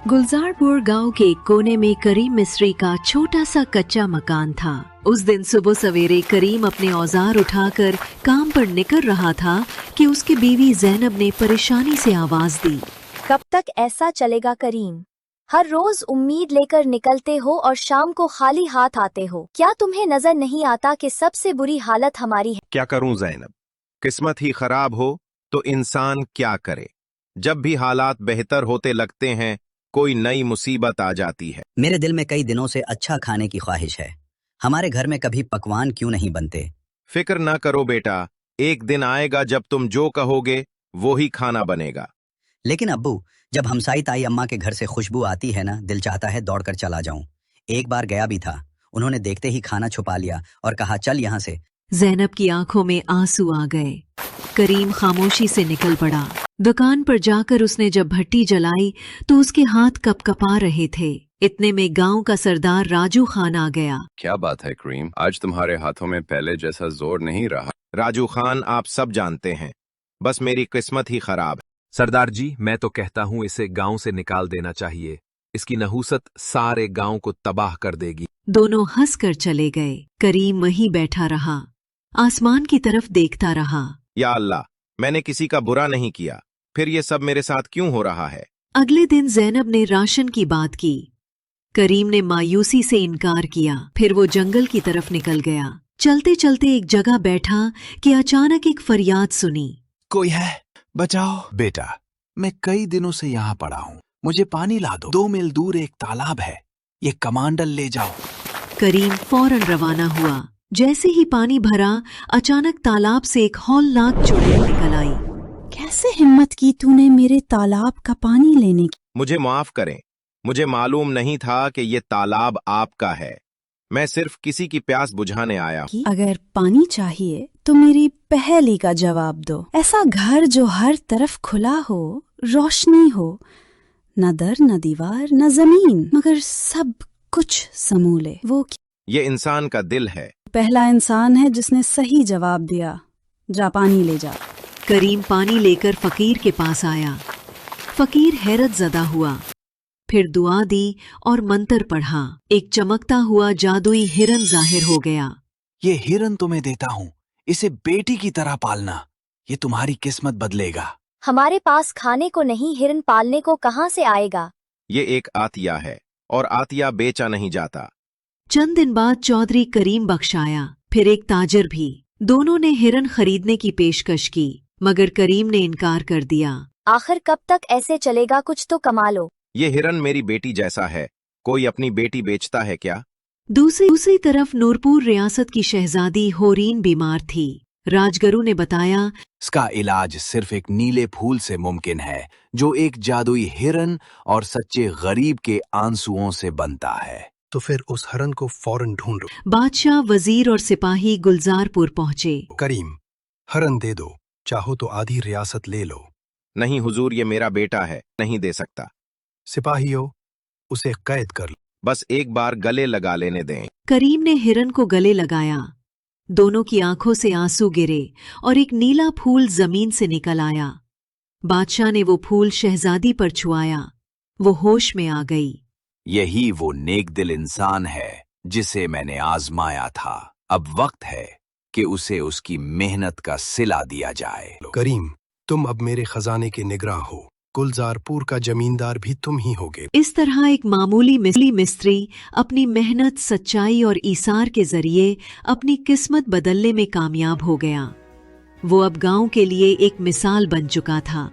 गुलजारपुर गांव के एक कोने में करीम मिस्त्री का छोटा सा कच्चा मकान था। उस दिन सुबह सवेरे करीम अपने औजार उठाकर काम पर निकल रहा था कि उसकी बीवी ज़ैनब ने परेशानी से आवाज दी। कब तक ऐसा चलेगा करीम? हर रोज उम्मीद लेकर निकलते हो और शाम को खाली हाथ आते हो। क्या तुम्हें नजर नहीं आता कि सबसे बुरी हालत हमारी है? क्या करूं ज़ैनब, किस्मत ही खराब हो तो इंसान क्या करे। जब भी हालात बेहतर होते लगते हैं कोई नई मुसीबत आ जाती है। मेरे दिल में कई दिनों से अच्छा खाने की ख्वाहिश है। हमारे घर में कभी पकवान क्यों नहीं बनते? फिक्र ना करो बेटा, एक दिन आएगा जब तुम जो कहोगे वो ही खाना बनेगा। लेकिन अब्बू, जब हमसाई ताई अम्मा के घर से खुशबू आती है ना, दिल चाहता है दौड़कर चला जाऊं। एक बार गया भी था, उन्होंने देखते ही खाना छुपा लिया और कहा चल यहाँ से। ज़ैनब की आंखों में आंसू आ गए। करीम खामोशी से निकल पड़ा। दुकान पर जाकर उसने जब भट्टी जलाई तो उसके हाथ कपकपा रहे थे। इतने में गांव का सरदार राजू खान आ गया। क्या बात है करीम, आज तुम्हारे हाथों में पहले जैसा जोर नहीं रहा। राजू खान, आप सब जानते हैं, बस मेरी किस्मत ही खराब है। सरदार जी, मैं तो कहता हूँ इसे गांव से निकाल देना चाहिए। इसकी नहूसत सारे गांव को तबाह कर देगी। दोनों हंस कर चले गए। करीम वहीं बैठा रहा, आसमान की तरफ देखता रहा। या अल्लाह, मैंने किसी का बुरा नहीं किया, फिर ये सब मेरे साथ क्यों हो रहा है? अगले दिन ज़ैनब ने राशन की बात की। करीम ने मायूसी से इनकार किया। फिर वो जंगल की तरफ निकल गया। चलते चलते एक जगह बैठा कि अचानक एक फरियाद सुनी। कोई है? बचाओ। बेटा, मैं कई दिनों से यहाँ पड़ा हूँ, मुझे पानी ला दो। 2 मील दूर एक तालाब है, ये कमांडल ले जाओ। करीम फौरन रवाना हुआ। जैसे ही पानी भरा, अचानक तालाब से एक हौलनाक चुड़ैल निकल आई। कैसे हिम्मत की तूने मेरे तालाब का पानी लेने की? मुझे माफ करें, मुझे मालूम नहीं था कि ये तालाब आपका है। मैं सिर्फ किसी की प्यास बुझाने आया। अगर पानी चाहिए तो मेरी पहेली का जवाब दो। ऐसा घर जो हर तरफ खुला हो, रोशनी हो, न दर न दीवार न जमीन, मगर सब कुछ समूले, वो ये इंसान का दिल है। पहला इंसान है जिसने सही जवाब दिया। जा पानी ले जा। करीम पानी लेकर फकीर के पास आया। फकीर हैरत ज़दा हुआ, फिर दुआ दी और मंत्र पढ़ा। एक चमकता हुआ जादुई हिरन जाहिर हो गया। ये हिरन तुम्हें देता हूँ, इसे बेटी की तरह पालना, ये तुम्हारी किस्मत बदलेगा। हमारे पास खाने को नहीं, हिरन पालने को कहाँ से आएगा? ये एक आतिया है और आतिया बेचा नहीं जाता। चंद दिन बाद चौधरी करीम बख्श आया, फिर एक ताजर भी। दोनों ने हिरन खरीदने की पेशकश की, मगर करीम ने इनकार कर दिया। आखिर कब तक ऐसे चलेगा? कुछ तो कमा लो। ये हिरन मेरी बेटी जैसा है, कोई अपनी बेटी बेचता है क्या? दूसरी तरफ नूरपुर रियासत की शहजादी होरीन बीमार थी। राजगुरु ने बताया, इसका इलाज सिर्फ एक नीले फूल से मुमकिन है, जो एक जादुई हिरन और सच्चे गरीब के आंसुओं से बनता है। तो फिर उस हिरन को फौरन ढूंढो। बादशाह, वजीर और सिपाही गुलजारपुर पहुंचे। करीम, हिरन दे दो, चाहो तो आधी रियासत ले लो। नहीं हुजूर, ये मेरा बेटा है, नहीं दे सकता। सिपाहियों, उसे कैद कर लो। बस एक बार गले लगा लेने दें। करीम ने हिरन को गले लगाया। दोनों की आंखों से आंसू गिरे और एक नीला फूल जमीन से निकल आया। बादशाह ने वो फूल शहजादी पर छुआया। वो होश में आ गई। यही वो नेक दिल इंसान है जिसे मैंने आजमाया था। अब वक्त है कि उसे उसकी मेहनत का सिला दिया जाए। करीम, तुम अब मेरे खजाने के निगरां हो। गुलजारपुर का जमींदार भी तुम ही होगे। इस तरह एक मामूली मिस्त्री अपनी मेहनत, सच्चाई और ईसार के जरिए अपनी किस्मत बदलने में कामयाब हो गया। वो अब गांव के लिए एक मिसाल बन चुका था।